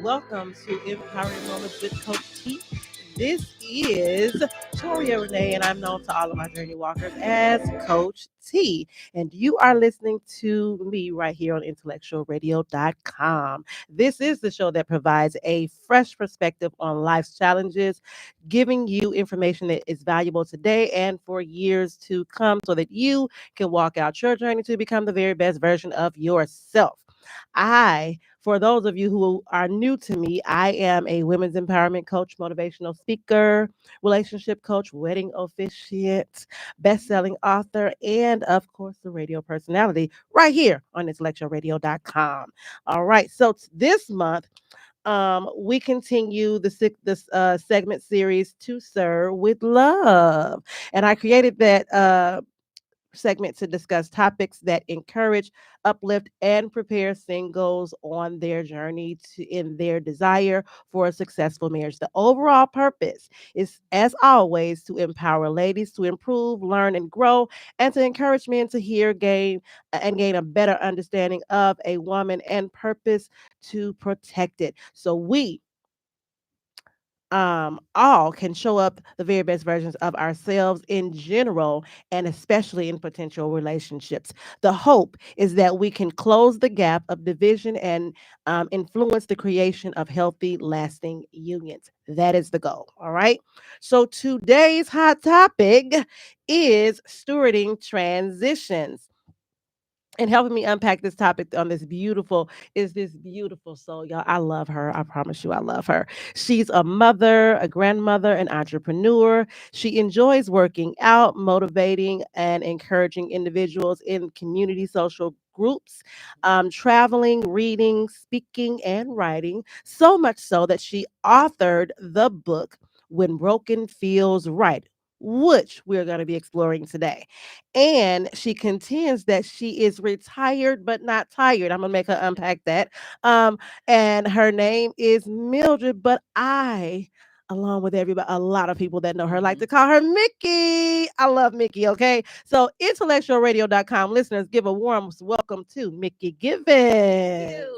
welcome to Empowering Moments with Coach T. This is Toria Renee, and I'm known to all of my journey walkers as Coach T. And you are listening to me right here on IntellectualRadio.com. This is the show that provides a fresh perspective on life's challenges, giving you information that is valuable today and for years to come so that you can walk out your journey to become the very best version of yourself. For those of you who are new to me, I am a women's empowerment coach, motivational speaker, relationship coach, wedding officiant, best-selling author, and of course, the radio personality right here on IntellectualRadio.com. All right, so this month, we continue this segment series to serve with love, and I created that segment to discuss topics that encourage, uplift, and prepare singles on their journey to in their desire for a successful marriage. The overall purpose is, as always, to empower ladies to improve, learn, and grow, and to encourage men to gain a better understanding of a woman and purpose to protect it. So we all can show up the very best versions of ourselves in general and especially in potential relationships. The hope is that we can close the gap of division and influence the creation of healthy, lasting unions. That is the goal. All right. So today's hot topic is stewarding transitions, and helping me unpack this topic on this beautiful soul, y'all. I love her. I promise you, I love her. She's a mother, a grandmother, an entrepreneur. She enjoys working out, motivating, and encouraging individuals in community social groups, traveling, reading, speaking, and writing. So much so that she authored the book When Broken Feels Right, which we're going to be exploring today. And she contends that she is retired but not tired. I'm gonna make her unpack that. Um, and her name is Mildred, but along with everybody, a lot of people that know her like Mhm. to call her Mickey. I love Mickey, okay? So intellectualradio.com listeners, give a warm welcome to Mickey Thank Givens. you.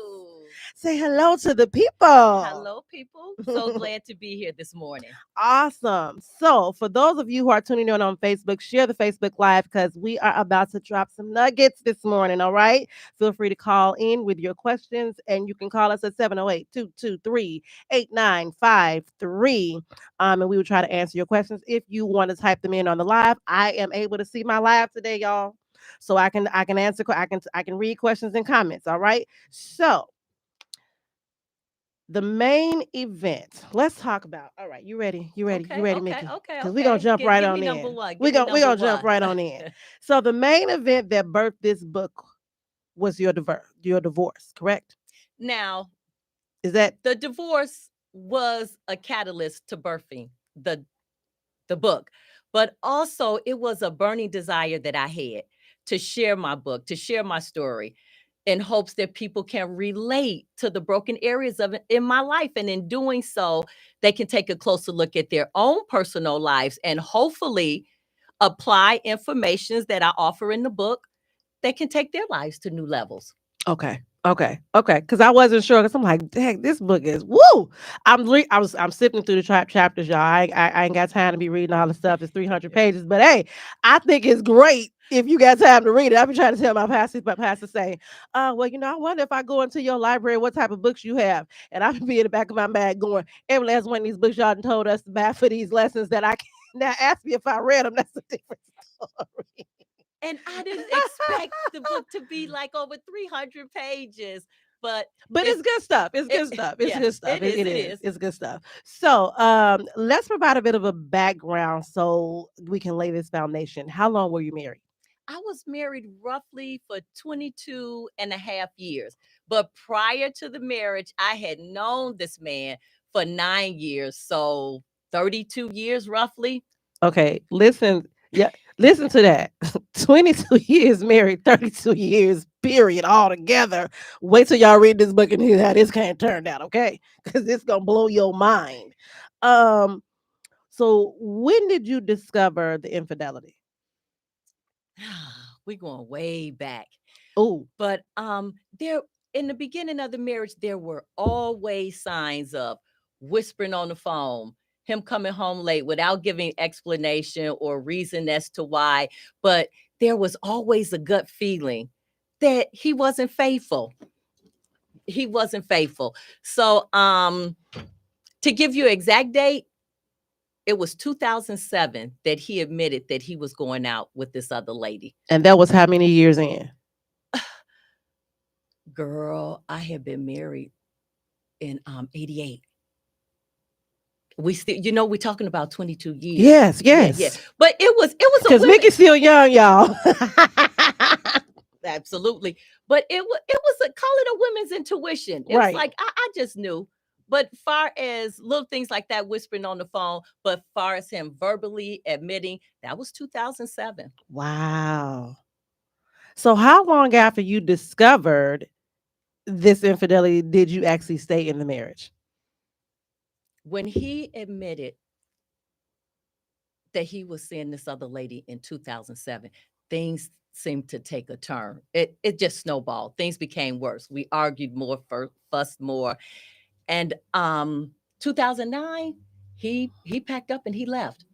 Say hello to the people. Hello, people. So glad to be here this morning. Awesome. So, for those of you who are tuning in on Facebook, share the Facebook Live because we are about to drop some nuggets this morning. All right. Feel free to call in with your questions, and you can call us at 708-223-8953. And we will try to answer your questions. If you want to type them in on the live, I am able to see my live today, y'all. So I can answer, I can read questions and comments. All right. So, the main event. Let's talk about. All right, you ready? You ready? You Okay, ready, okay, Mickey? okay, Because we're gonna okay. jump Give, right give on me number in. one. We're Give me gonna we're number gonna jump one. right on in. So the main event that birthed this book was your divorce, correct? Now, Is that the divorce was a catalyst to birthing the the book, but also it was a burning desire that I had to share my book, to share my story, in hopes that people can relate to the broken areas of it in my life, and in doing so, they can take a closer look at their own personal lives and hopefully apply informations that I offer in the book that can take their lives to new levels. okay? Okay. Because I wasn't sure. Because I'm like, dang, this book is woo. I'm sifting through the chapters, y'all. I ain't got time to be reading all the stuff. It's 300 pages, but hey, I think it's great. If you got time to read it, I've been trying to tell my pastor say, well, I wonder if I go into your library, what type of books you have. And I've been in the back of my bag going, every last one of these books y'all done told us to buy for these lessons that I can now ask me if I read them. That's a different story. And I didn't expect the book to be like over 300 pages, but But it's it's good stuff. It's it good stuff. It's yeah, good stuff. it It, is, it it is. is. It's good stuff. So, let's provide a bit of a background so we can lay this foundation. How long were you married? I was married roughly for 22 and a half years. But prior to the marriage, I had known this man for 9 years. So 32 years roughly. Okay, listen. Yeah, listen to that. 22 years married, 32 years, period, all together. Wait till y'all read this book and hear how this can't turn out, okay? Because it's gonna blow your mind. Um, so when did you discover the infidelity? We're going way back. Oh, But there in the beginning of the marriage, there were always signs of whispering on the phone, him coming home late without giving explanation or reason as to why. But there was always a gut feeling that he wasn't faithful. He wasn't faithful. So, to give you an exact date, it was 2007 that he admitted that he was going out with this other lady. And that was how many years in? Girl, I had been married in 88. We still, we're talking about 22 years. Yes, Yeah, yeah. yes. But it was a Because women. Mickey's still young, y'all. Absolutely. But it was a call it a women's intuition. It was Right. like I just knew. But far as little things like that, whispering on the phone, but far as him verbally admitting, that was 2007. Wow. So how long after you discovered this infidelity did you actually stay in the marriage? When he admitted that he was seeing this other lady in 2007, things seemed to take a turn. It just snowballed. Things became worse. We argued more, fussed more. And 2009, he packed up and he left.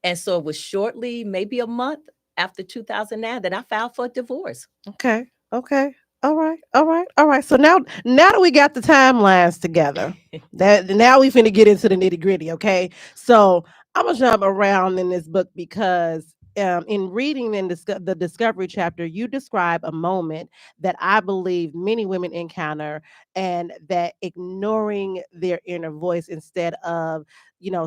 And so it was shortly, maybe a month after 2009, that I filed for divorce. Okay. Okay. All right. All right. All right. So now that we got the timelines together, that now we finna get into the nitty gritty. Okay. So I'm gonna jump around in this book because in reading in the discovery chapter, you describe a moment that I believe many women encounter, and that ignoring their inner voice instead of,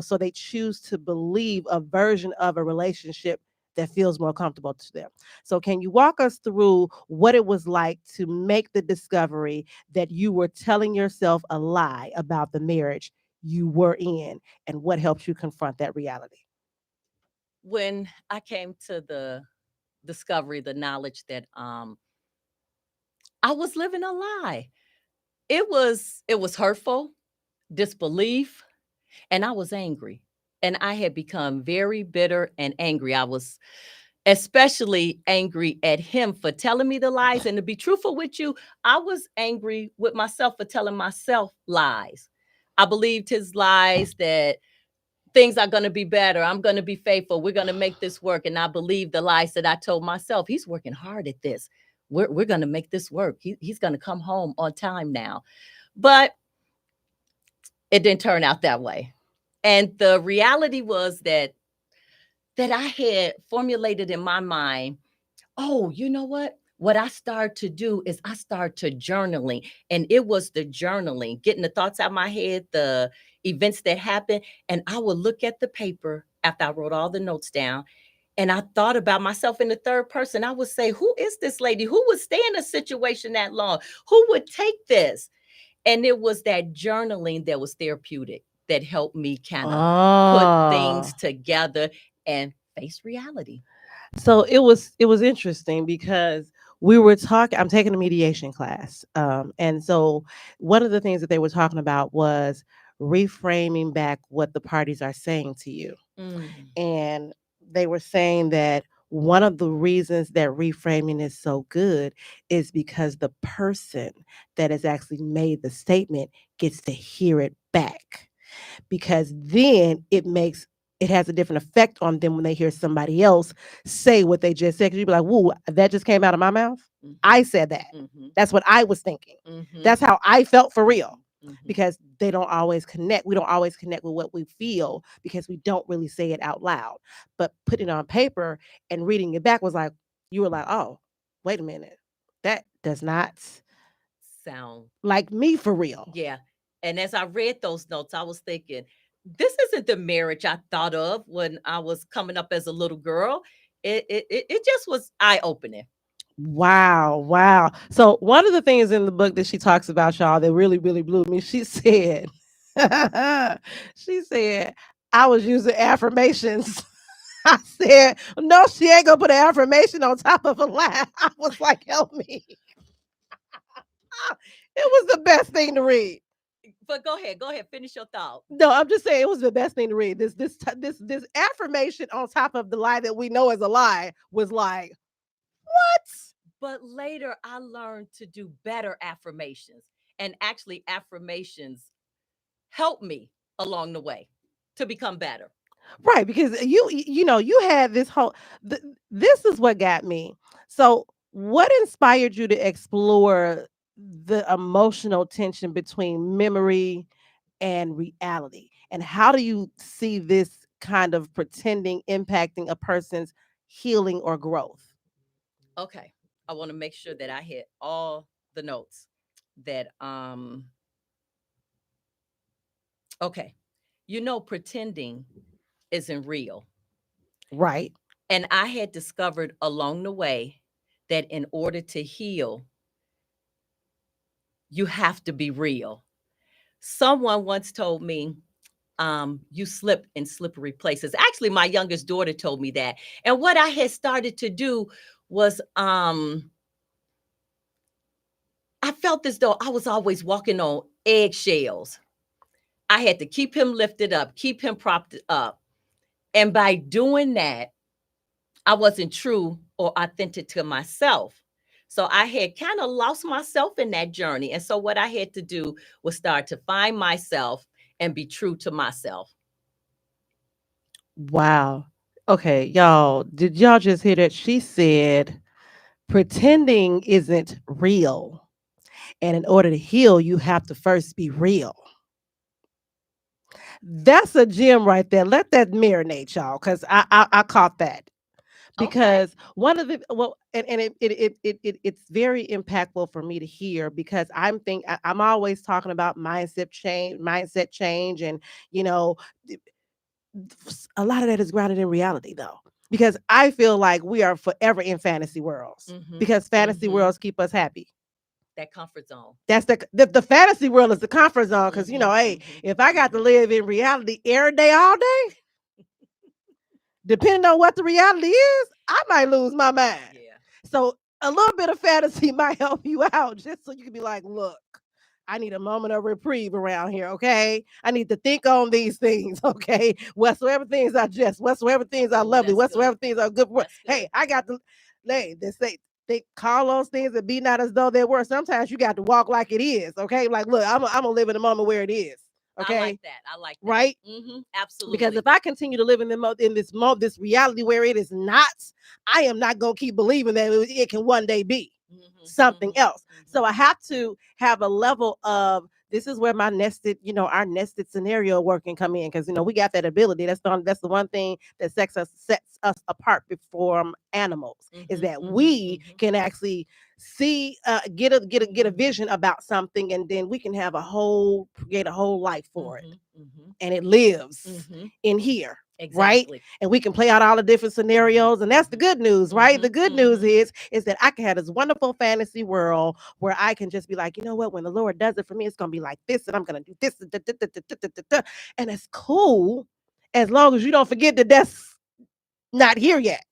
so they choose to believe a version of a relationship that feels more comfortable to them. So, can you walk us through what it was like to make the discovery that you were telling yourself a lie about the marriage you were in, and what helps you confront that reality? When I came to the discovery, the knowledge that I was living a lie. It was hurtful, disbelief, and I was angry. And I had become very bitter and angry. I was especially angry at him for telling me the lies. And to be truthful with you, I was angry with myself for telling myself lies. I believed his lies that things are going to be better. I'm going to be faithful. We're going to make this work. And I believed the lies that I told myself. He's working hard at this. We're going to make this work. He's going to come home on time now. But it didn't turn out that way. And the reality was that I had formulated in my mind, oh, you know what? What I started to do is I started to journaling. And it was the journaling, getting the thoughts out of my head, the events that happened. And I would look at the paper after I wrote all the notes down. And I thought about myself in the third person. I would say, who is this lady? Who would stay in a situation that long? Who would take this? And it was that journaling that was therapeutic that helped me kind of put things Ah. together and face reality. So it was interesting because we were talking. I'm taking a mediation class, and so one of the things that they were talking about was reframing back what the parties are saying to you. Mm. And they were saying that one of the reasons that reframing is so good is because the person that has actually made the statement gets to hear it back, because then it has a different effect on them when they hear somebody else say what they just said. Because you'd be like, "Whoa, that just came out of my mouth. Mhm. I said that. Mhm. That's what I was thinking. Mhm. That's how I felt for real." Mhm. Because they don't always connect. We don't always connect with what we feel because we don't really say it out loud. But putting it on paper and reading it back was like, you were like, "Oh, wait a minute. That does not Sound. like me for real." Yeah. And as I read those notes, I was thinking, this isn't the marriage I thought of when I was coming up as a little girl. It just was eye opening. Wow, wow. So one of the things in the book that she talks about, y'all, that really, really blew me, she said, she said, I was using affirmations. I said, no, she ain't gonna put an affirmation on top of a lie. I was like, help me. It was the best thing to read. But go ahead, finish your thought. No, I'm just saying it was the best thing to read. This affirmation on top of the lie that we know is a lie was like, what? But later I learned to do better affirmations. And actually, affirmations helped me along the way to become better. Right, because you had this whole th- this is what got me. So, what inspired you to explore the emotional tension between memory and reality? And how do you see this kind of pretending impacting a person's healing or growth? Okay. I want to make sure that I hit all the notes that okay. Pretending isn't real. Right. And I had discovered along the way that in order to heal, you have to be real. Someone once told me, you slip in slippery places. Actually, my youngest daughter told me that. And what I had started to do was I felt as though I was always walking on eggshells. I had to keep him lifted up, keep him propped up. And by doing that, I wasn't true or authentic to myself. So I had kind of lost myself in that journey. And so what I had to do was start to find myself and be true to myself. Wow. Okay, y'all, did y'all just hear that? She said pretending isn't real. And in order to heal, you have to first be real. That's a gem right there. Let that marinate, y'all, because I caught that. Okay. Because one of the well, and it's very impactful for me to hear because I'm always talking about mindset change, and you know, a lot of that is grounded in reality though. Because I feel like we are forever in fantasy worlds Mm-hmm. because fantasy Mm-hmm. worlds keep us happy. That comfort zone. That's the fantasy world is the comfort zone because Mm-hmm. hey, Mm-hmm. if I got to Mm-hmm. live in reality every day, all day, depending on what the reality is, I might lose my mind. Yeah. So a little bit of fantasy might help you out just so you can be like, look, I need a moment of reprieve around here, okay? I need to think on these things, okay? Whatsoever things are just, whatsoever things are Oh, lovely, that's good. whatsoever things are good. That's good. Hey, I got to, they say, they call those things and be not as though they were. Sometimes you got to walk like it is, okay? Like, look, I'm gonna live in the moment where it is, I like okay? that. I like that. Right? Mm-hmm. Because if Absolutely. I continue to live in this reality where it is not, I am not gonna keep believing that it can one day be Mm-hmm. something Mm-hmm. else. So Mm-hmm. I have to have a level of this is where my our nested scenario work can come in because we got that ability. That's the one thing that sets us apart from animals is Mm-hmm. that Mm-hmm. we Mm-hmm. can actually see get a vision about something and then we can have create a whole life for it Mm-hmm. Mm-hmm. and it lives Mm-hmm. in here, right? Exactly. And we can play out all the different scenarios, and that's the good news, right? Mm-hmm. The good news Mm-hmm. is that I can have this wonderful fantasy world where I can just be like, you know what? When the Lord does it for me, it's gonna be like this, and I'm gonna do this, and it's cool as long as you don't forget that that's not here yet,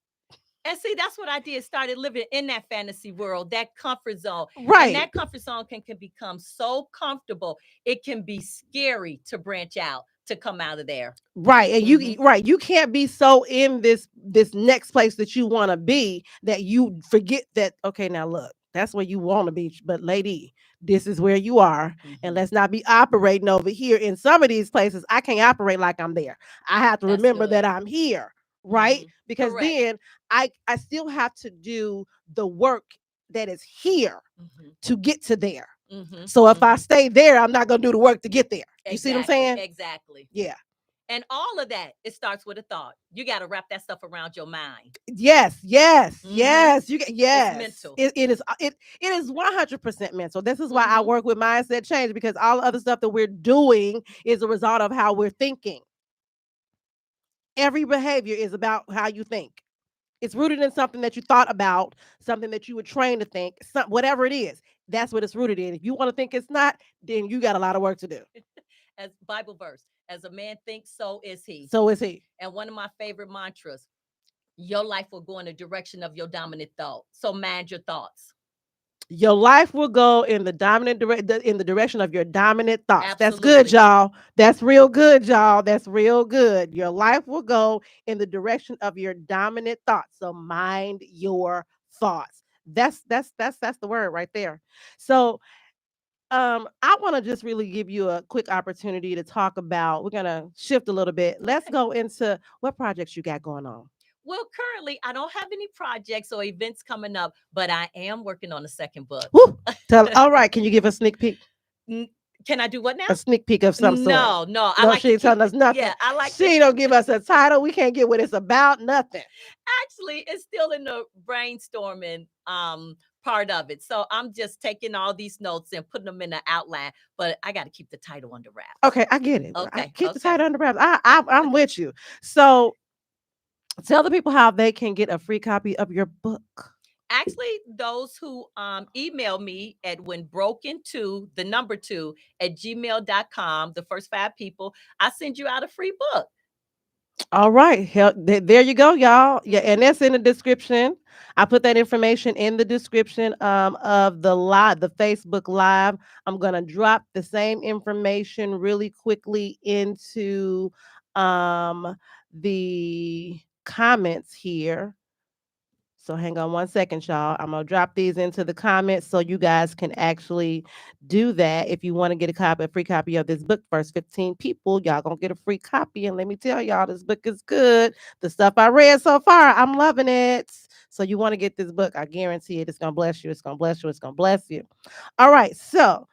And see, that's what I did. Started living in that fantasy world, that comfort zone. And right? that comfort zone can become so comfortable, it can be scary to branch out, to come out of there. Right. And Mm-hmm. you can't be so in this next place that you want to be that you forget that okay, now look, that's where you want to be, but lady, this is where you are and Mm-hmm. let's not be operating over here in some of these places. I can't operate like I'm there. I have to That's remember good. that I'm here, Mm-hmm. right? Because Correct. then I still have to do the work that is here Mm-hmm. to get to there. Mm-hmm. So if I Mm-hmm. stay there, I'm not going to do the work to get there. You see what I'm Exactly. saying? Exactly. Yeah. And all of that, it starts with a thought. You got to wrap that stuff around your mind. Yes, yes, Mm-hmm. yes. You get It's yes. mental. It is 100% mental. This is why I Mm-hmm. work with mindset change because all the other stuff that we're doing is a result of how we're thinking. Every behavior is about how you think. It's rooted in something that you thought about, something that you were trained to think, whatever it is. That's what it's rooted in. If you want to think it's not, then you got a lot of work to do. As Bible verse, as a man thinks, so is he. So is he. And one of my favorite mantras, your life will go in the direction of your dominant thought. So mind your thoughts. Your life will go in in the direction of your dominant thoughts. That's good, Absolutely. y'all. That's real good, y'all. That's real good. Your life will go in the direction of your dominant thoughts. So mind your thoughts. That's the word right there. So I want to just really give you a quick opportunity to talk about. We're gonna shift a little bit. Let's Okay. go into what projects you got going on. Well, currently, I don't have any projects or events coming up, but I am working on a second book. Woo! Tell. All right, can you give a sneak peek? N- Can I do what now? A sneak peek of some sort. No, no. I No, like she to ain't keep telling us it. nothing. Yeah, I like to. She don't give us a title. We can't get what it's about. Nothing. Actually, it's still in the brainstorming part of it. So I'm just taking all these notes and putting them in the outline, but I got to keep the title under wraps. Okay, I get it. I Okay, keep the okay. title under wraps. I'm with you. So tell the people how they can get a free copy of your book. Actually, those who email me at when broken to the number two at gmail.com, the first five people, I send you out a free book. All right. There you go, y'all. Yeah, and Mhm. that's in the description. I put that information in the description of the Facebook Live. I'm gonna drop the same information really quickly into the comments here. So hang on one second, y'all. I'm gonna drop these into the comments so you guys can actually do that. If you want to get a free copy of this book, first 15 people, y'all gonna get a free copy. And let me tell y'all, this book is good. The stuff I read so far, I'm loving it. So you want to get this book? I guarantee it. It's gonna bless you. It's gonna bless you. It's gonna bless you. All right. So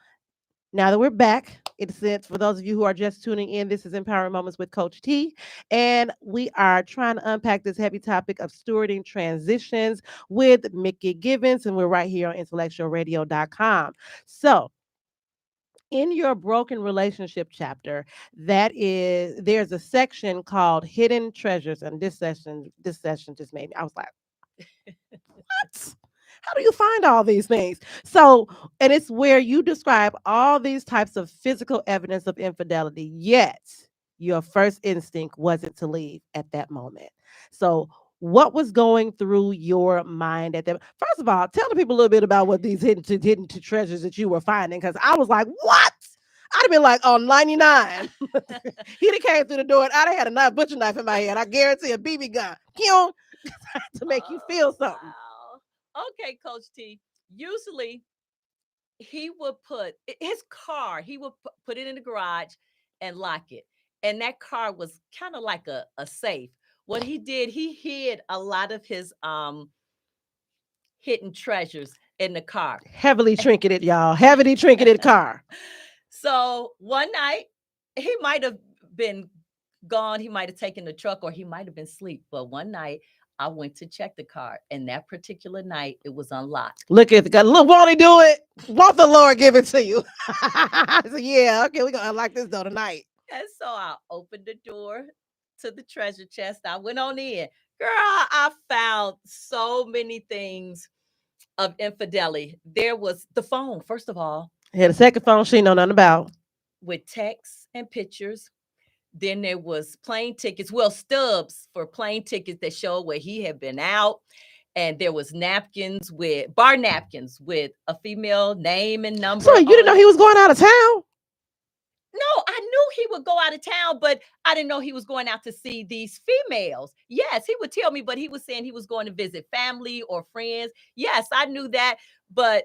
now that we're back, it's for those of you who are just tuning in. This is Empowering Moments with Coach T, and we are trying to unpack this heavy topic of stewarding transitions with Mickey Givens, and we're right here on IntellectualRadio.com. So, in your broken relationship chapter, there's a section called Hidden Treasures, and this session just made me. I was like, what? How do you find all these things? So, and it's where you describe all these types of physical evidence of infidelity, yet your first instinct wasn't to leave at that moment. So, what was going through your mind at that? First of all, tell the people a little bit about what these hidden treasures that you were finding, because I was like, what? I'd have been like on 99. He'd have came through the door and I'd have had a butcher knife in my hand. I guarantee a BB gun. Pew! To make you feel Oh, something. wow. Okay, Coach T. Usually he would put his car, he would put it in the garage and lock it. And that car was kind of like a safe. What he did, he hid a lot of his hidden treasures in the car. Heavily trinketed, y'all. Heavily trinketed car. So one night, he might have been gone. He might have taken the truck or he might have been asleep. But one night, I went to check the car. And that particular night, it was unlocked. Look at the guy. Look, won't he do it? Won't the Lord give it to you? I said, yeah, okay, we're gonna unlock this door tonight. And so I opened the door to the treasure chest. I went on in. Girl, I found so many things of infidelity. There was the phone, first of all, Had a second phone she know nothing about. with texts and pictures. Then there was plane tickets, well, stubs for plane tickets that showed where he had been out. And there was napkins with bar napkins with a female name and So number you didn't on know it. he was going out of town? No, I knew he would go out of town, but I didn't know he was going out to see these females. Yes, he would tell me, but he was saying he was going to visit family or friends. Yes, I knew that, but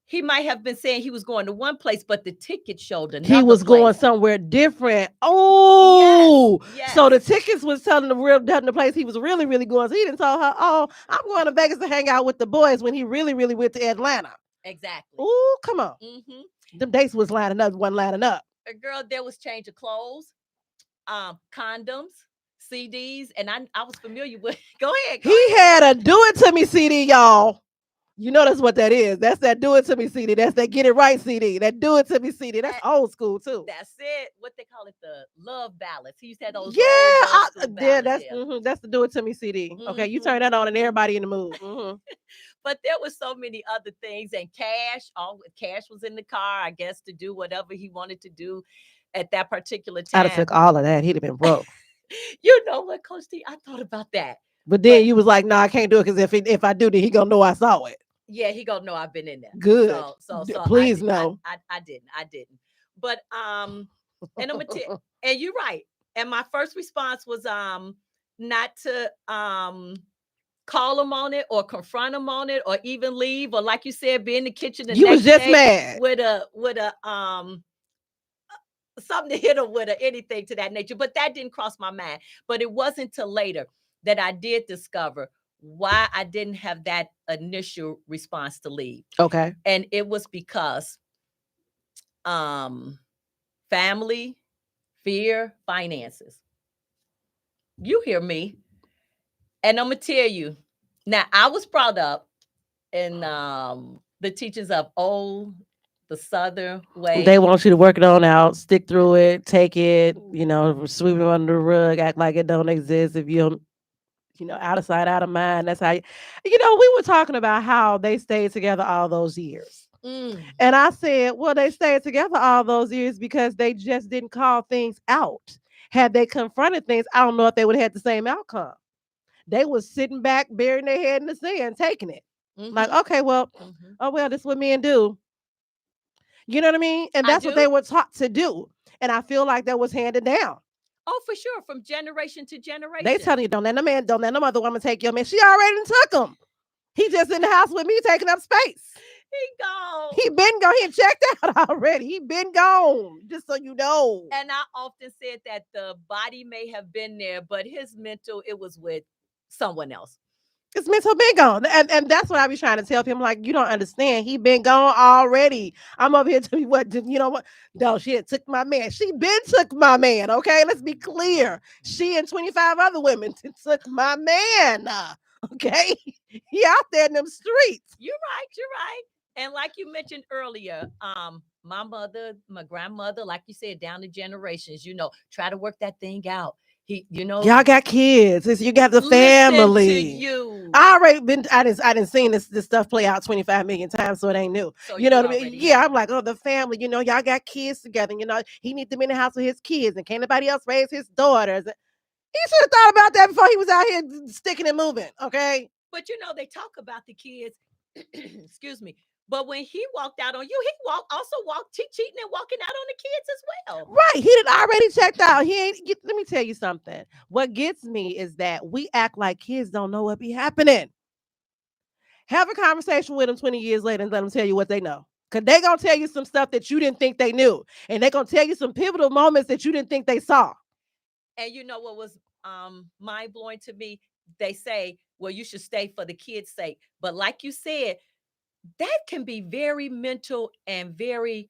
he might have been saying he was going to one place, but the ticket showed He another was going place. somewhere different. Yes, Oh, so yes, the tickets was telling the place he was really, really going. So he didn't tell her, oh, I'm going to Vegas to hang out with the boys when he really, really went to Atlanta. exactly. Oh, come on. Hmm. Them dates was lining up, wasn't lining up. Girl, there was change of clothes, condoms, CDs, and I was familiar with. Go ahead, go He ahead. had a do it to me CD, y'all. You know that's what that is. That's that do it to me CD. That's that get it right CD. That do it to me CD. That's old school too. That's it. What they call it, the love ballads. He used to have those Yeah, old school yeah, ballads. that's Yeah. that's the do it to me CD. Okay, you turn that on and Hmm. everybody in the mood. But there was so many other things, and cash. All cash was in the car, I guess, to do whatever he wanted to do at that particular I'd have time. took all of that. He'd have been broke. You know what, Coach T? I thought about that, But but then you was like, no, I can't do it because if I do, then he gonna know I saw it. yeah, he gonna know I've been in there. Good. So Please no. I didn't. But and I'm gonna and you're right. And my first response was not to call them on it or confront them on it or even leave, or like you said, be in the kitchen the You was next just day mad. with a something to hit them with or anything to that nature. But that didn't cross my mind. But it wasn't till later that I did discover why I didn't have that initial response to leave. Okay. And it was because um family, fear, finances. You hear me. And I'm gonna tell you, now I was brought up in the teachings of the Southern They way. want you to work it on out, stick through it, take it, sweep it under the rug, act like it don't exist. If you don't, out of sight, out of mind. That's how we were talking about how they stayed together all those years. Mm, And I said, well, they stayed together all those years because they just didn't call things out. Had they confronted things, I don't know if they would have had the same outcome. They was sitting back, burying their head in the sand, taking it. Like, mm-hmm, okay, well, mm-hmm. oh well, this is what men do. You know what I mean? And I that's what they do. were taught to do. And I feel like that was handed down. Oh, for sure, from generation to They generation. telling you, don't let no other woman take your man. She already took him. He just in the house with me taking up space. He gone. He been gone. He checked out already. He been gone. Just so you know. And I often said that the body may have been there, but his mental, it was with someone else. It's mental been gone. And that's what I be trying to tell him. Like, you don't understand. He been gone already. I'm up here to you what you know what? No, she had took my man. She been took my man. Okay, let's be clear. She and 25 other women took my man. Okay. He out there in them streets. You're right. You're right. And like you mentioned earlier, my mother, my grandmother, like you said, down the generations, try to work that thing out. Y'all got kids. You got the Listen to family. you. I didn't seen this stuff play out 25 million times, so it ain't new. So You you know what I mean? already Yeah, know. I'm like, oh, the family, y'all got kids together. He needs to be in the house with his kids, and can't nobody else raise his daughters. He should have thought about that before he was out here sticking and moving. Okay. But they talk about the kids. Excuse me. But when he walked out on you, he also walked cheating and walking out on the kids as well. Right. He did already checked out. He ain't let me tell you something. What gets me is that we act like kids don't know what be happening. Have a conversation with them 20 years later and let them tell you what they know. Because they going to tell you some stuff that you didn't think they knew. And they going to tell you some pivotal moments that you didn't think they saw. And you know what was mind blowing to me? They say, well, you should stay for the kids' sake. But like you said, that can be very mental and very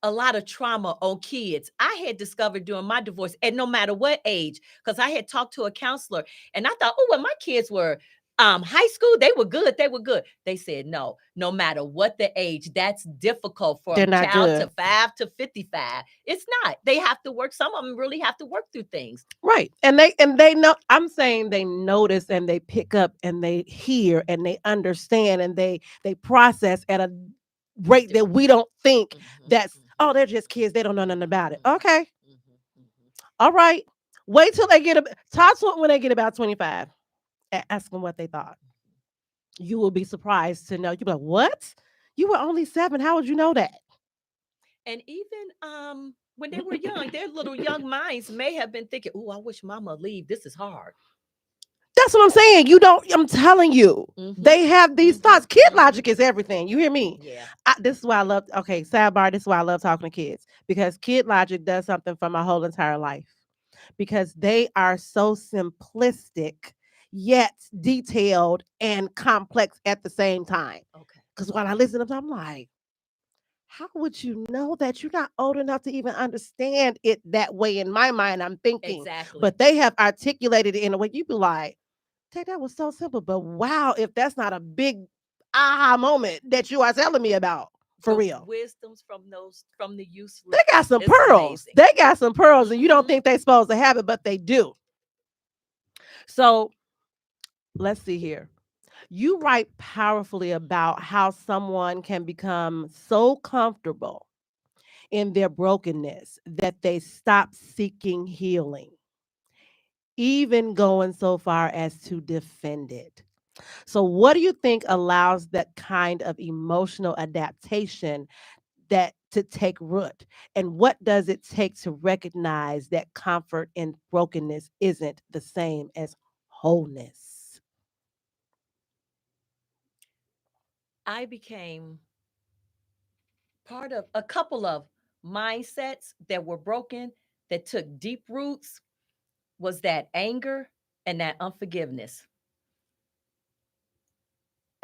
a lot of trauma on kids. I had discovered during my divorce, and no matter what age, because I had talked to a counselor and I thought, oh, when my kids were high school, they were good. They were good. They said, no matter what the age, that's difficult for They're a not child good. to 5 to 55. It's not. They have to work. Some of them really have to work through things. Right. And they know, I'm saying they notice and they pick up and they hear and they understand and they process at a rate that we don't think that's, oh, they're just kids. They don't know nothing about it. Okay. All right. Wait till they talk to them when they get about 25 and ask them what they thought. You will be surprised to know. You'll be like, what? You were only 7. How would you know that? And even when they were young, their little young minds may have been thinking, oh, I wish mama leave. This is hard. That's what I'm saying. You don't, I'm telling you, they have these thoughts. Kid logic is Mm-hmm. everything. You hear me? Yeah. This is why I love, okay, sidebar, this is why I love talking to kids because kid logic does something for my whole entire life because they are so simplistic yet detailed and complex at the same time. Okay. Because when I listen to them, I'm like, how would you know that you're not old enough to even understand it that way? In my mind, I'm thinking, Exactly. but they have articulated it in a way you be like, "Tay, that was so simple, but wow, if that's not a big aha moment that you are telling me about for The real." wisdoms from the youth. They got some It's pearls. amazing. They got some pearls, and you don't Mhm. think they're supposed to have it, but they do. So let's see here. You write powerfully about how someone can become so comfortable in their brokenness that they stop seeking healing, even going so far as to defend it. So, what do you think allows that kind of emotional adaptation that to take root? And what does it take to recognize that comfort in brokenness isn't the same as wholeness? I became part of a couple of mindsets that were broken, that took deep roots, was that anger and that unforgiveness.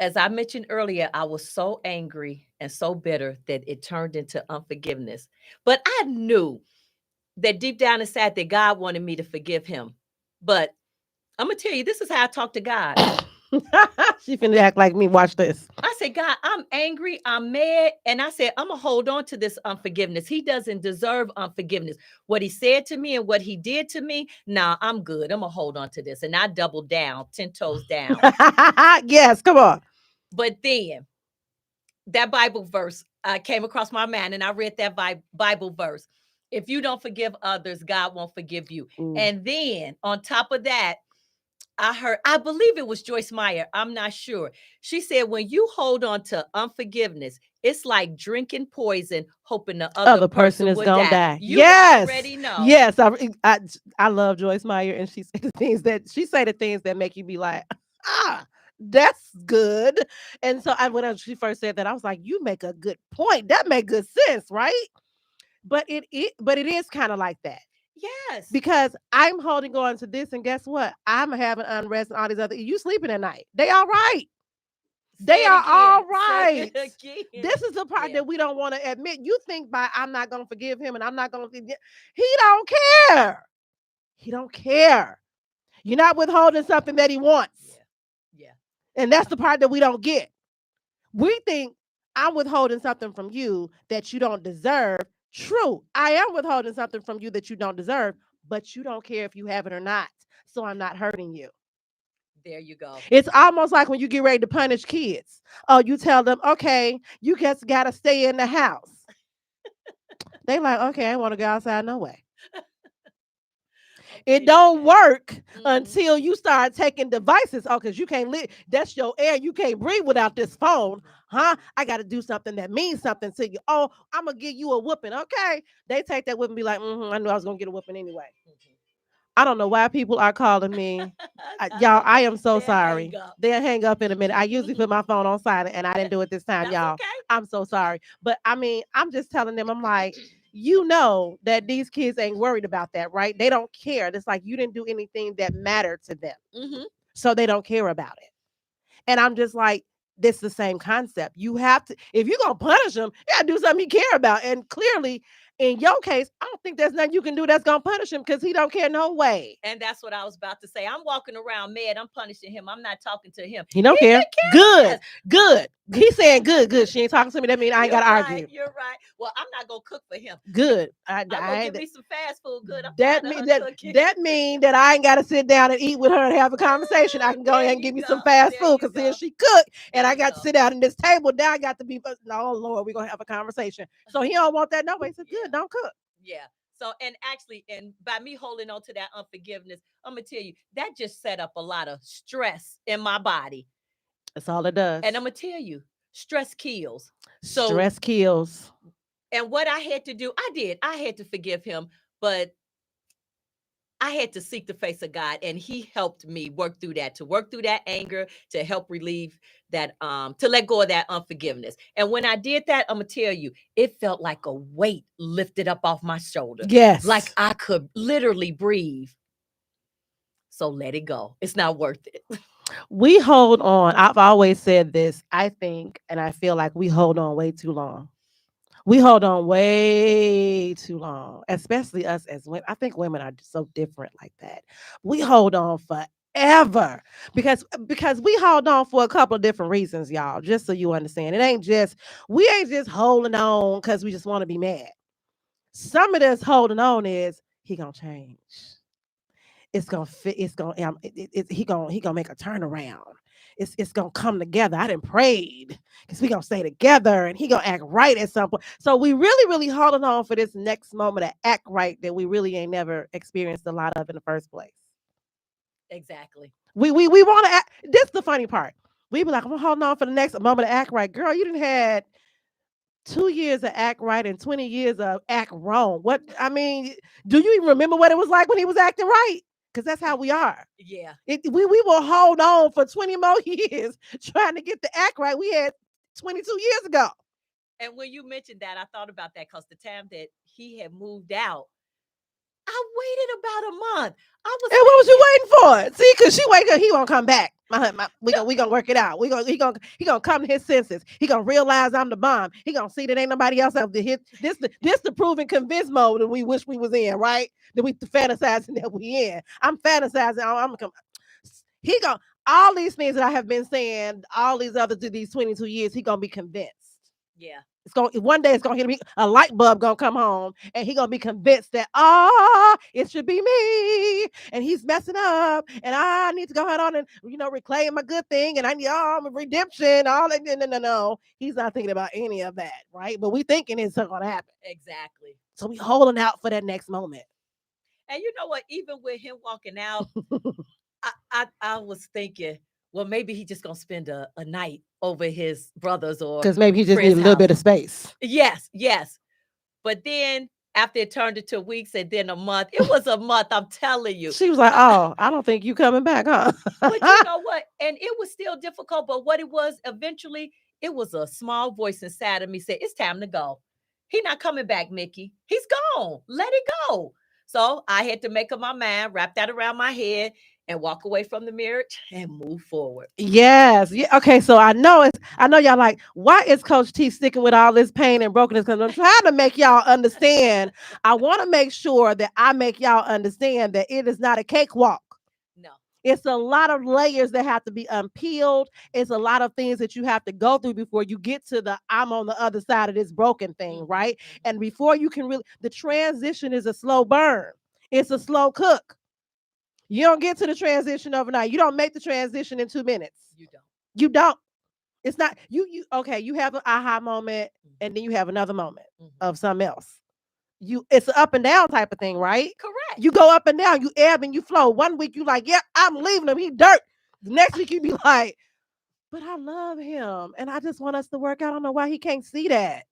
As I mentioned earlier, I was so angry and so bitter that it turned into unforgiveness. But I knew that deep down inside that God wanted me to forgive him. But I'm gonna tell you, this is how I talk to God. She finna act like me. Watch this. I said, God, I'm angry, I'm mad, and I said, I'm gonna hold on to this unforgiveness. He doesn't deserve unforgiveness. What he said to me and what he did to me, nah, I'm good. I'm gonna hold on to this. And I doubled down, 10 toes down. Yes, come on. But then that Bible verse came across my mind, and I read that Bible verse. If you don't forgive others, God won't forgive you. Ooh. And then on top of that, I believe it was Joyce Meyer. I'm not sure. She said, when you hold on to unforgiveness, it's like drinking poison, hoping the other Person person is would gonna die. die. You Yes, already know. yes. I love Joyce Meyer, and she say the things that make you be like, ah, that's good. And so when she first said that, I was like, you make a good point. That make good sense, right? But it is kind of like that. Yes. Because I'm holding on to this, and guess what? I'm having unrest and all these other. You sleeping at night? They all right. They are all right. This is the part that we don't want to admit. You think by I'm not going to forgive him and I'm not going to forgive. He don't care. He don't care. You're not withholding something that he wants. Yeah. And that's the part that we don't get. We think I'm withholding something from you that you don't deserve. True. I am withholding something from you that you don't deserve, but you don't care if you have it or not. So I'm not hurting you. There you go. It's almost like when you get ready to punish kids. Oh, you tell them, okay, you just got to stay in the house. They like, okay, I want to go outside no way. It don't work until you start taking devices. Oh, because you can't live. That's your air. You can't breathe without this phone. Huh? I got to do something that means something to you. Oh, I'm going to give you a whooping. Okay. They take that whip and be like, I knew I was going to get a whooping anyway. I don't know why people are calling me. Y'all, I am so sorry. They'll hang up in a minute. I usually put my phone on silent, and I didn't do it this time, y'all. Okay. I'm so sorry. But I mean, I'm just telling them, I'm like, you know that these kids ain't worried about that, right? They don't care. It's like you didn't do anything that mattered to them. So they don't care about it. And I'm just like, this is the same concept. You have to, if you're going to punish them, you got to do something he care about. And clearly, in your case, I don't think there's nothing you can do that's going to punish him because he don't care no way. And that's what I was about to say. I'm walking around mad. I'm punishing him. I'm not talking to him. He don't care. Good. He's saying good. She ain't talking to me. That means I ain't got to argue. You're right. Well, I'm not going to cook for him. Good. I'm going to give me some fast food. Good. That mean that I ain't got to sit down and eat with her and have a conversation. I can go ahead and give me some fast food because then she cooked and I got to sit down at this table. Now I got to be, oh Lord, we're going to have a conversation. So he don't want that no way. He said, good, don't cook. Yeah. So, and actually, and by me holding on to that unforgiveness, I'm going to tell you, that just set up a lot of stress in my body. That's all it does. And I'm going to tell you, stress kills. So stress kills. And what I had to do, I had to forgive him, but I had to seek the face of God, and he helped me work through that anger, to help relieve that, to let go of that unforgiveness. And when I did that, I'm going to tell you, it felt like a weight lifted up off my shoulder. Yes. Like I could literally breathe. So let it go. It's not worth it. We hold on. I've always said this, I think, and I feel like we hold on way too long. We hold on way too long, especially us as women. I think women are so different like that. We hold on forever because we hold on for a couple of different reasons, y'all, just so you understand. We ain't just holding on because we just want to be mad. Some of this holding on is he gonna change. It's gonna fit. It's gonna he gonna make a turnaround. It's gonna come together. I done prayed because we gonna stay together and he gonna act right at some point. So we really holding on for this next moment to act right that we really ain't never experienced a lot of in the first place. Exactly. We want to act. This is the funny part. We be like, I'm holding on for the next moment to act right. Girl, you done had 2 years of act right and 20 years of act wrong. What I mean, do you even remember what it was like when he was acting right? Because that's how we are. Yeah. We will hold on for 20 more years trying to get the act right. We had 22 years ago. And when you mentioned that, I thought about that because the time that he had moved out, I waited about a month. I was And what was you thinking, waiting for? See, because she wake up, he won't come back. no, We gonna work it out. He gonna come to his senses. He gonna realize I'm the bomb. He gonna see that ain't nobody else out there. This the proven convinced mode that we wish we was in, right? That we fantasizing that we in. I'm fantasizing. I'm come. He gonna all these things that I have been saying, all these other these 22 years. He gonna be convinced. yeah, It's going one day it's gonna hit him. A light bulb gonna come home, and he gonna be convinced that it should be me, and he's messing up, and I need to go ahead on and reclaim my good thing, and I need my redemption. All that, no. He's not thinking about any of that, right? But we thinking it's gonna happen, exactly. so we holding out for that next moment. And you know what? Even with him walking out, I was thinking, well, maybe he just gonna spend a night over his brother's or Because maybe he just need a friend's little house. bit of space. Yes, yes. But then after it turned into weeks and then a month, it was a month. I'm telling you. She was like, "Oh, I don't think you coming back, huh?" But you know what? And it was still difficult. But what it was eventually, it was a small voice inside of me said, "It's time to go. He not coming back, Mickey. He's gone. Let it go." So I had to make up my mind, wrap that around my head, and walk away from the marriage and move forward. Yes. Yeah. Okay. So I know y'all like, why is Coach T sticking with all this pain and brokenness? Because I'm trying to make y'all understand. I want to make sure that I make y'all understand that it is not a cakewalk. No. It's a lot of layers that have to be unpeeled. It's a lot of things that you have to go through before you get to the I'm on the other side of this broken thing, right? And before you can really, the transition is a slow burn. It's a slow cook. You don't get to the transition overnight. You don't make the transition in 2 minutes. You don't. You don't. It's not you okay, you have an aha moment and then you have another moment of something else. It's an up and down type of thing, right? Correct. You go up and down, you ebb and you flow. One week you like, yep, I'm leaving him. He dirt. The next week you be like, but I love him and I just want us to work out. I don't know why he can't see that.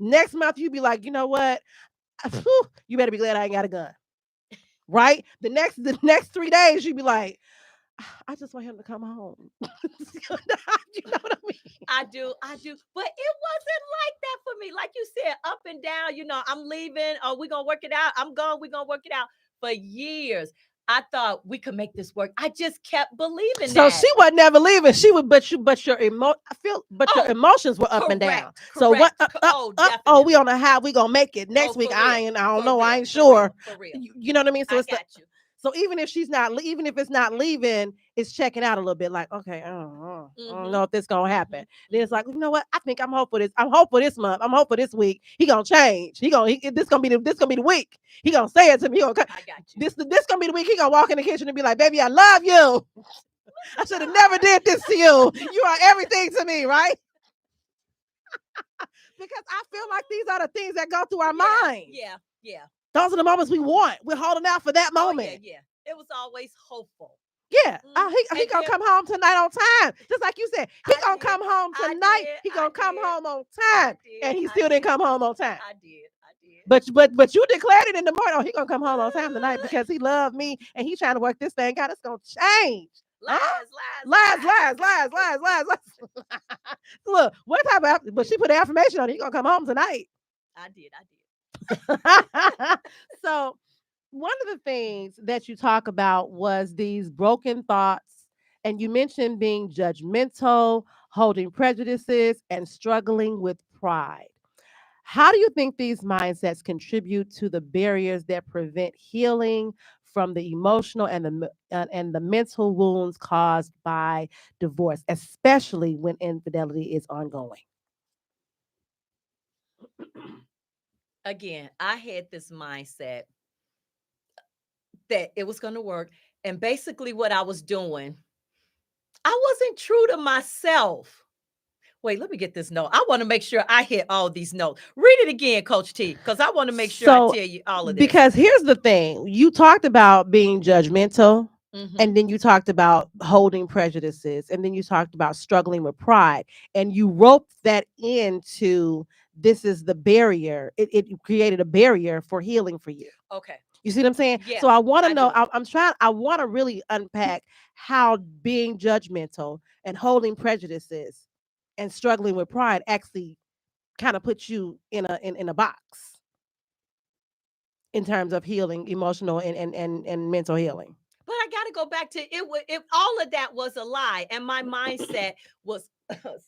Next month you be like, you know what? You better be glad I ain't got a gun. Right? The next 3 days you be like, I just want him to come home. You know what I mean? I do. But it wasn't like that for me. Like you said, up and down, I'm leaving. Oh, we're going to work it out. I'm gone. We're going to work it out. For years, I thought we could make this work. I just kept believing So that. she was never leaving. She would, your emotions were up and down. Correct. So what? Definitely. Oh, we on a high. We gonna make it next week. For I real. don't For know. I real. ain't For sure. real. For real. You know what I mean? So I it's got you. so even if it's not leaving, it's checking out a little bit. Like, okay, I don't know if this gonna happen. Then it's like, you know what? I think I'm hopeful this. I'm hopeful this month. I'm hopeful this week. He gonna change. This gonna be the week. He gonna say it to me. He gonna, I got you. this gonna be the week. He gonna walk in the kitchen and be like, "Baby, I love you. I should have never did this to you. You are everything to me, right?" Because I feel like these are the things that go through our mind. Yeah. Those are the moments we want. We're holding out for that moment. Oh, yeah. It was always hopeful. Yeah. He gonna come home tonight on time. Just like you said, he gonna come home tonight. He gonna come home on time. And he still didn't come home on time. I did. But you declared it in the morning. Oh, he gonna come home on time tonight because he loved me and he's trying to work this thing out. It's gonna change. Lies. Look, what type of? But she put the affirmation on it. He gonna come home tonight. I did. So one of the things that you talk about was these broken thoughts, and you mentioned being judgmental, holding prejudices, and struggling with pride. How do you think these mindsets contribute to the barriers that prevent healing from the emotional and the mental wounds caused by divorce, especially when infidelity is ongoing? Again, I had this mindset that it was going to work. And basically, what I was doing, I wasn't true to myself. Wait, let me get this note. I want to make sure I hit all these notes. Read it again, Coach T, because I want to make sure I tell you all of this. Because here's the thing. You talked about being judgmental, and then you talked about holding prejudices, and then you talked about struggling with pride, and you roped that into this is the barrier. It created a barrier for healing for you. Okay. You see what I'm saying? Yeah, so I want to know, do. I want to really unpack how being judgmental and holding prejudices and struggling with pride actually kind of puts you in a box in terms of healing, emotional and mental healing. But I got to go back to it. If all of that was a lie, and my mindset was,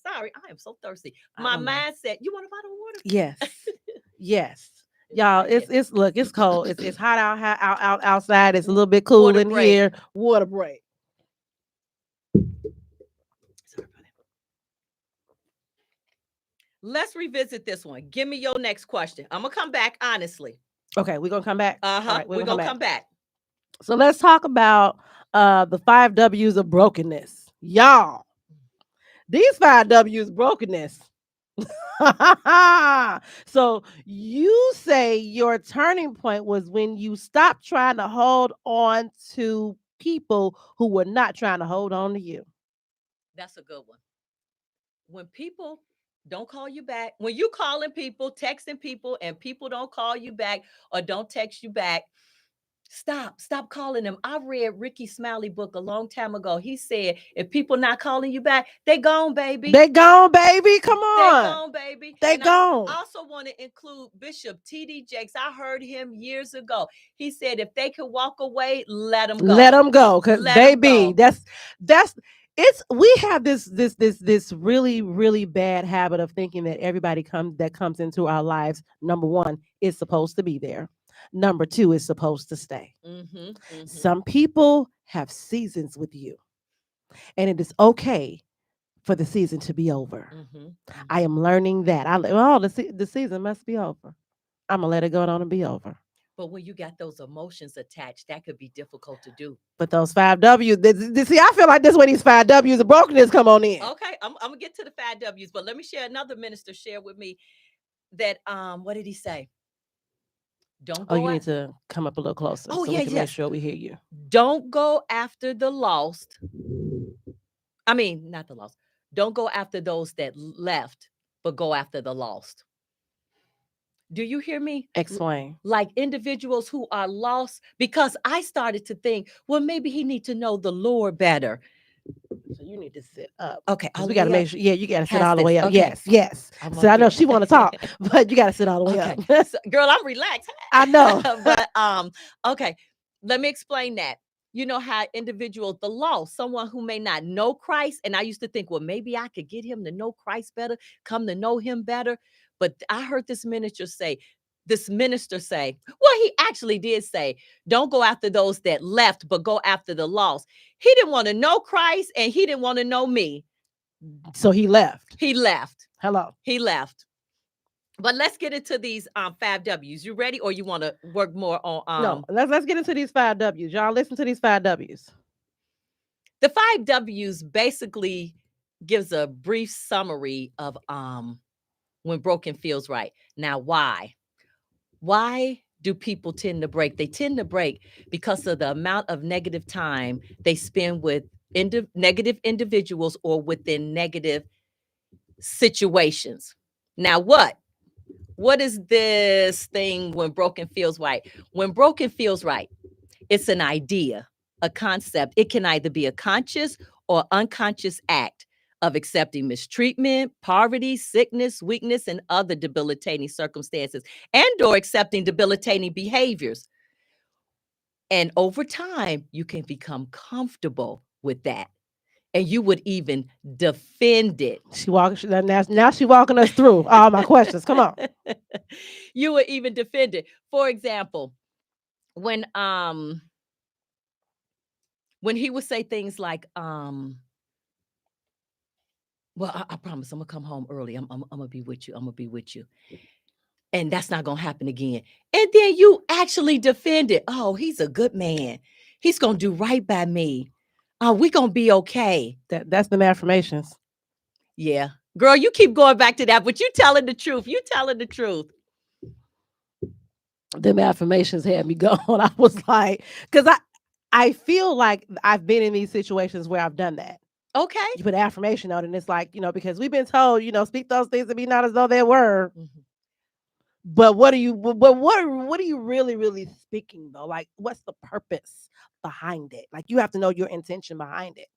sorry, I am so thirsty. My mindset. You want a bottle of water? Yes, yes. Y'all, it's look, it's cold. It's hot outside. It's a little bit cool in here. Water break. Sorry about that. Let's revisit this one. Give me your next question. I'm gonna come back honestly. Okay, we're gonna come back. Right, we're gonna come back. So let's talk about the 5 W's of brokenness. Y'all, these 5 W's brokenness. So you say your turning point was when you stopped trying to hold on to people who were not trying to hold on to you. That's a good one. When people don't call you back, when you calling people, texting people, and people don't call you back or don't text you back, stop calling them. I read Ricky Smiley book a long time ago. He said, if people not calling you back, they gone, baby. They gone, baby. Come on. They gone, baby. They gone. I also want to include Bishop T.D. Jakes. I heard him years ago. He said, if they could walk away, let them go. Let them go. Because baby, that's it's we have this really bad habit of thinking that everybody comes into our lives, number one, is supposed to be there. Number two, is supposed to stay. Some people have seasons with you, and it is okay for the season to be over. I am learning that. The season must be over. I'm gonna let it go on and be over. But when you got those emotions attached, that could be difficult to do. But those 5 W's, see, I feel like this way these 5 W's of brokenness come on in. Okay, I'm gonna get to the 5 W's, but let me share. Another minister shared with me that what did he say? Don't go. Oh, you need to come up a little closer. Oh, so we can make sure we hear you. Don't go after the lost. I mean, not the lost. Don't go after those that left, but go after the lost. Do you hear me? Explain. Like individuals who are lost, because I started to think, well, maybe he need to know the Lord better. So you need to sit up. Okay, we got to make sure. Yeah, you got to sit all the way up. Okay. Yes. So I know she want to talk, but you got to sit all the way up. So, girl, I'm relaxed. I know. But okay, let me explain that. You know how individuals, the lost, someone who may not know Christ, and I used to think, well, maybe I could get him to know Christ better, come to know him better. But I heard this minister say, well, he actually did say, don't go after those that left, but go after the lost. He didn't want to know Christ and he didn't want to know me. So he left. Hello. He left. But let's get into these 5 W's. You ready, or you want to work more on? No, let's get into these 5 W's. Y'all listen to these 5 W's. The 5 W's basically gives a brief summary of when broken feels right. Now, why? Why do people tend to break? They tend to break because of the amount of negative time they spend with negative individuals or within negative situations. Now, what is this thing when broken feels right? When broken feels right, it's an idea, a concept. It can either be a conscious or unconscious act of accepting mistreatment, poverty, sickness, weakness, and other debilitating circumstances, and or accepting debilitating behaviors. And over time, you can become comfortable with that. And you would even defend it. Now she's walking us through all my questions. Come on. You would even defend it. For example, when he would say things like, well, I promise I'm gonna come home early. I'm gonna be with you. I'm gonna be with you. And that's not gonna happen again. And then you actually defend it. Oh, he's a good man. He's gonna do right by me. We're gonna be okay. That's the affirmations. Yeah. Girl, you keep going back to that, but you telling the truth. You telling the truth. Them affirmations had me going. I was like, because I feel like I've been in these situations where I've done that. Okay. You put affirmation on it, and it's like, because we've been told, speak those things and be not as though they were. Mm-hmm. But what are you really speaking though? Like, what's the purpose behind it? Like, you have to know your intention behind it.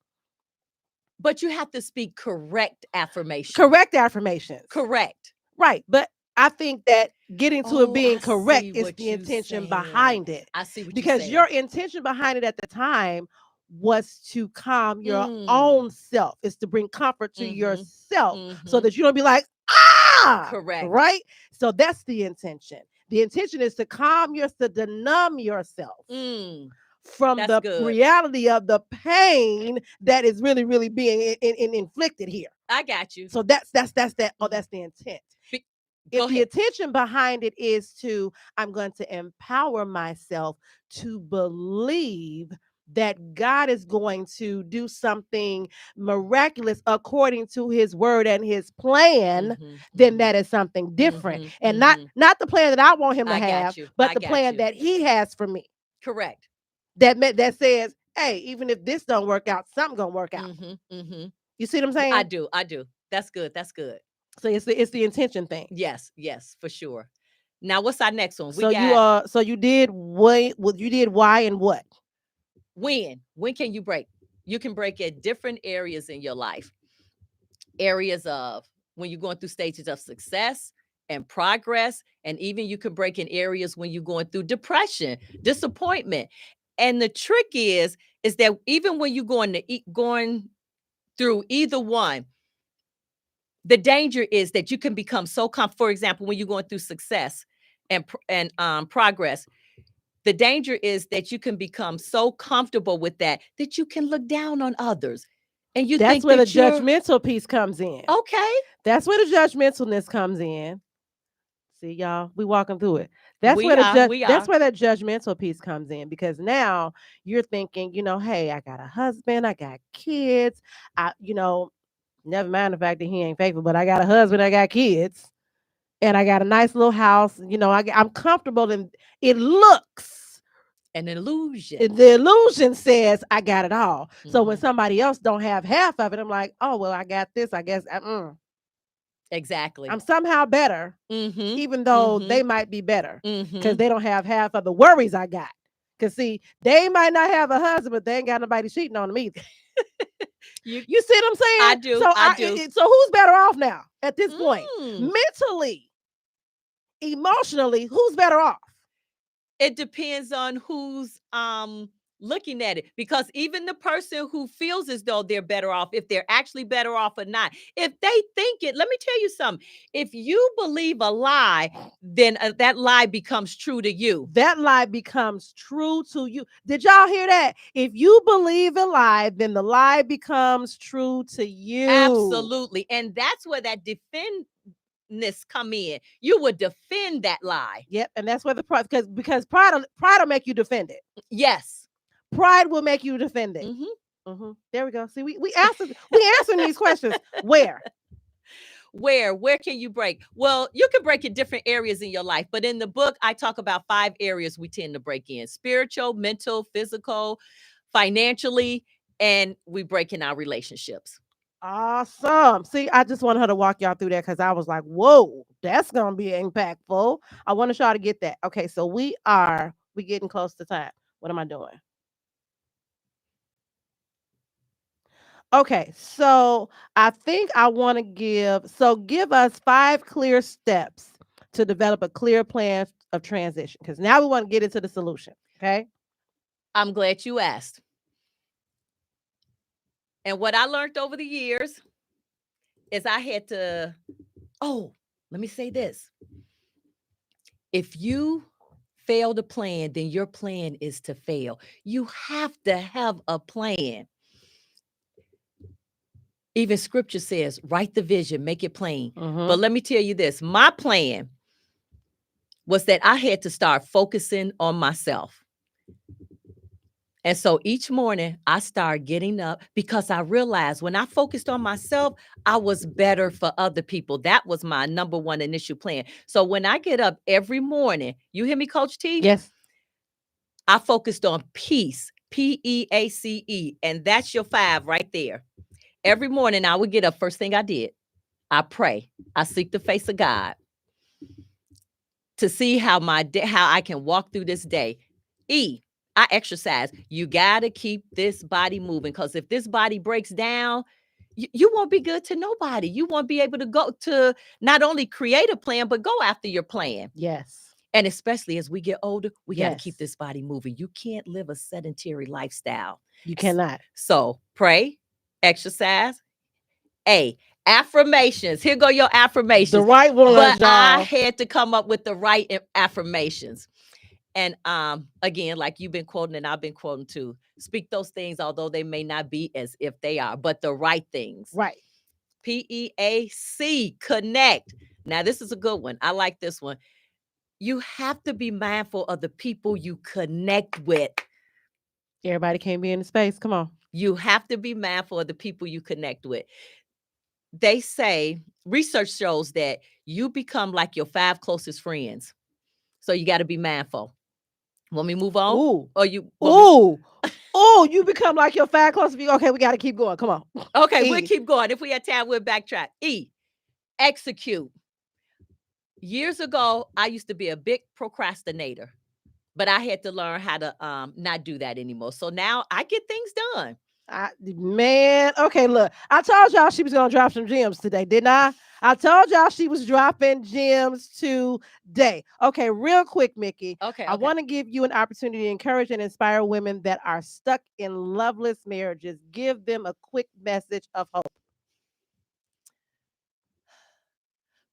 But you have to speak correct affirmation. Correct affirmations. Correct. Right. But I think that getting to it being I correct see is what the you intention saying. behind it. I see what you're Because saying. your intention behind it at the time was to calm your Mm. own self. It's to bring comfort to Mhm. yourself so Mhm. that you don't be like, ah, Correct. right? So that's the intention. The intention is to calm yourself, to numb yourself Mm. from That's the good. reality of the pain that is really, really being inflicted here. I got you. So that's that. Oh, Mhm. that's the intent. Be- If Go the ahead. intention behind it is to, I'm going to empower myself to believe that God is going to do something miraculous according to his word and his plan, Mhm. then Mhm. that is something different. Mhm. And Mhm. not the plan that I want him to I got have, you. but I the got plan you. that he has for me. Correct. That says, hey, even if this don't work out, something gonna work out. Mhm. Mhm. You see what I'm I saying? do. I do. That's good. That's good. So it's the intention thing. Yes. Yes, for sure. Now, what's our next one? We So got you did what you did why and what? when. When can you break? You can break at different areas in your life. Areas of when you're going through stages of success and progress, and even you can break in areas when you're going through depression, disappointment. And the trick is that even when you're going through either one, the danger is that you can become so for example, when you're going through success and progress, the danger is that you can become so comfortable with that you can look down on others, and you That's think where the that you're judgmental piece comes in. okay. That's where the judgmentalness comes in. See, y'all, we walking through it. That's We where are. We that's are. where that judgmental piece comes in because now you're thinking, hey, I got a husband, I got kids, never mind the fact that he ain't faithful, but I got a husband, I got kids, and I got a nice little house. I'm comfortable, and it looks. An illusion. The illusion says I got it all. So when Mhm. somebody else don't have half of it, I'm like, oh well, I got this. I guess Exactly. I'm somehow better, Mhm. even though they Mhm. might be better because Mhm. they don't have half of the worries I got. Cause see, they might not have a husband, but they ain't got nobody cheating on them either. You You see what I'm I saying? do. So I do. so who's better off now at this point? Mm. Mentally, emotionally, who's better off? It depends on who's looking at it, because even the person who feels as though they're better off, if they're actually better off or not, if they think it, let me tell you something. If you believe a lie, then that lie becomes true to you. That lie becomes true to you. Did y'all hear that? If you believe a lie, then the lie becomes true to you. Absolutely. And that's where that defendness come in. You would defend that lie. Yep, and that's where the pride, because pride will make you defend it. Yes. Pride will make you defend it. Mm-hmm. There we go. See, we answering these questions. Where can you break? Well, you can break in different areas in your life, but in the book I talk about 5 areas we tend to break in: spiritual, mental, physical, financially, and we break in our relationships. Awesome. See, I just wanted her to walk y'all through that because I was like, whoa, that's gonna be impactful. I want y'all to get that. Okay, so we getting close to time. What am I doing? Okay, so I think I want to give us 5 clear steps to develop a clear plan of transition, because now we want to get into the solution. Okay. I'm glad you asked. And what I learned over the years is I had to, let me say this. If you fail to plan, then your plan is to fail. You have to have a plan. Even scripture says, write the vision, make it plain. But let me tell you this, my plan was that I had to start focusing on myself. And so each morning I started getting up because I realized when I focused on myself, I was better for other people. That was my number one initial plan. So when I get up every morning, you hear me, Coach T? Yes. I focused on peace, Peace. And that's your 5 right there. Every morning I would get up. First thing I did, I pray. I seek the face of God to see how how I can walk through this day. I exercise. You got to keep this body moving, because if this body breaks down, you won't be good to nobody. You won't be able to go to not only create a plan, but go after your plan. Yes. And especially as we get older, we got to keep Yes. this body moving. You can't live a sedentary lifestyle. You cannot. So pray, exercise. A, affirmations. Here go your affirmations. The right But ones, I y'all. had to come up with the right affirmations. And again, like you've been quoting and I've been quoting too, speak those things, although they may not be as if they are, but the right things. Right. PEAC, connect. Now, this is a good one. I like this one. You have to be mindful of the people you connect with. Everybody can't be in the space. Come on. You have to be mindful of the people you connect with. They say, research shows that you become like your 5 closest friends. So you got to be mindful. Want me to move on? Ooh. Or you Ooh. Oh, you become like your fat close to be. Okay, we got to keep going. Come on. Okay, E. we'll keep going. If we have time, we'll backtrack. E, execute. Years ago, I used to be a big procrastinator, but I had to learn how to not do that anymore. So now I get things done. Man, okay, look. I told y'all she was going to drop some gems today, didn't I? I told y'all she was dropping gems today. Okay, real quick, Mickey. Okay. I want to give you an opportunity to encourage and inspire women that are stuck in loveless marriages. Give them a quick message of hope.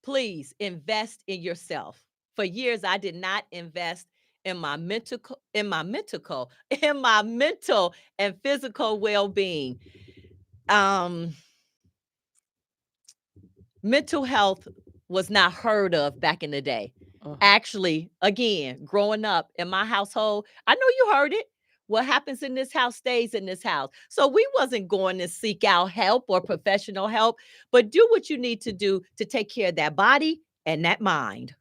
Please invest in yourself. For years, I did not invest in my in my mental and physical well-being. Mental health was not heard of back in the day. Actually, again, growing up in my household, I know you heard it. What happens in this house stays in this house. So we wasn't going to seek out help or professional help, but do what you need to do to take care of that body and that mind.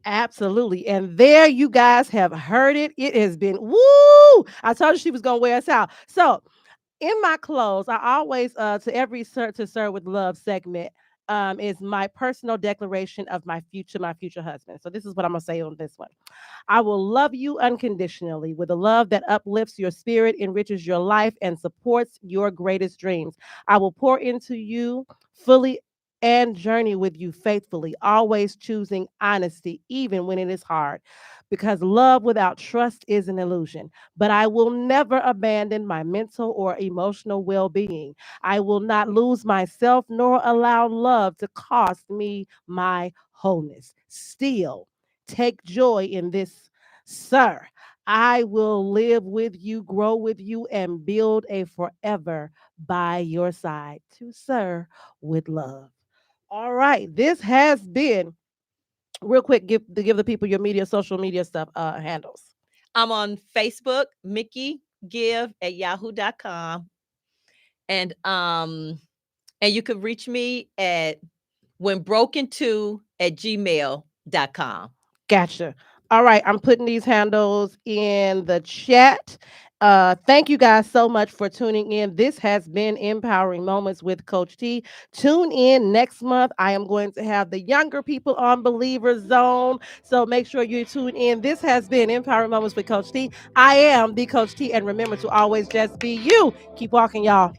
Absolutely. And there you guys have heard it. It has been woo. I told you she was going to wear us out. So in my close, I always to every to serve with love segment is my personal declaration of my future husband. So this is what I'm gonna say on this one. I will love you unconditionally with a love that uplifts your spirit, enriches your life, and supports your greatest dreams. I will pour into you fully and journey with you faithfully, always choosing honesty, even when it is hard. Because love without trust is an illusion. But I will never abandon my mental or emotional well being. I will not lose myself nor allow love to cost me my wholeness. Still, take joy in this, sir. I will live with you, grow with you, and build a forever by your side. To sir, with love. All right. This has been real quick. Give the people your social media stuff handles. I'm on Facebook, Mickey Give at yahoo.com. And you can reach me at whenbroken2 at gmail.com. Gotcha. All right, I'm putting these handles in the chat. Thank you guys so much for tuning in. This has been Empowering Moments with Coach T. Tune in next month. I am going to have the younger people on Believer Zone. So make sure you tune in. This has been Empowering Moments with Coach T. I am the Coach T. And remember to always just be you. Keep walking, y'all.